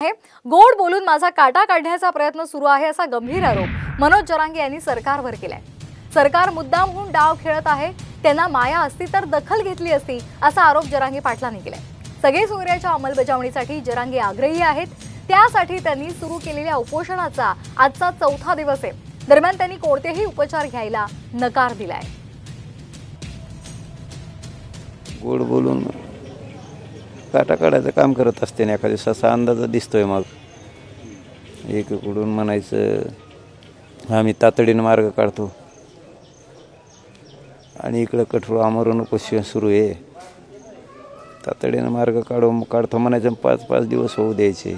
आहे। गोड बोलून माझा काटा काढण्याचा प्रयत्न सुरू आहे असा गंभीर आरोप मनोज जरांगे यांनी सरकारवर केलाय। सरकार मुद्दामहून डाव खेळत आहे, त्यांना माया असती तर दखल घेतली असती असा आरोप जरांगे पाटलांनी केलाय। सगळे सोयऱ्याच्या अंमलबजावणीसाठी जरांगे आग्रही आहेत, त्यासाठी त्यांनी सुरू केलेल्या उपोषणाचा आजचा 4था दिवस आहे। दरम्यान त्यांनी कोणतेही उपचार घ्यायला नकार दिलाय। गोड बोलून काटा काढायचं काम करत असते ना, एखाद्या दिवसाचा अंदाज दिसतोय। मग एकीकडून म्हणायचं आम्ही तातडीने मार्ग काढतो आणि इकडे कठोर आमरण उपोषण सुरू आहे। तातडीने मार्ग काढतो म्हणायचं, 5-5 दिवस होऊ द्यायचे।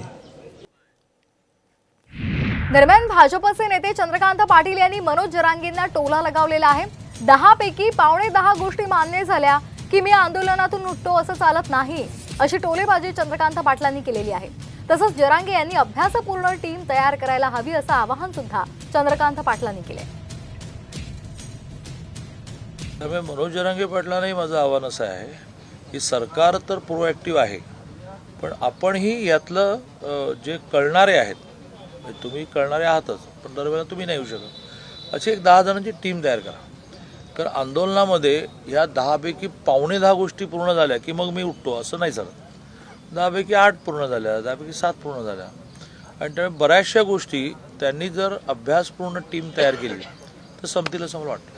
दरम्यान भाजपचे नेते चंद्रकांत पाटील यांनी मनोज जरांगेंना टोला लगावलेला आहे। 10 पैकी 9.5 गोष्टी मान्य झाल्या की मी आंदोलनातून उठतो असं चालत नाही, अशी टोलेबाजी चंद्रकांत पाटलांनी केलेली आहे। तसंच जरांगे यांनी अभ्यासपूर्ण टीम तयार करायला हवी असं आवाहन सुद्धा चंद्रकांत पाटलांनी केले। त्यामुळे मनोज जरांगे पाटलांनाही माझं आव्हान असं आहे की सरकार तर प्रोएक्टिव्ह आहे, पण आपणही यातलं जे कळणारे आहेत, तुम्ही कळणारे आहातच, पण दरवेळेला तुम्ही नाही येऊ शकत, अशी एक 10 जणांची टीम तयार करा। कारण आंदोलनामध्ये या 10 पैकी 9.25 गोष्टी पूर्ण झाल्या की मग मी उठतो असं नाही चालत। 10 पैकी 8 पूर्ण झाल्या, 10 पैकी 7 पूर्ण झाल्या, आणि त्यामुळे बऱ्याचशा गोष्टी त्यांनी जर अभ्यासपूर्ण टीम तयार केली तर संपतील असं मला वाटतं।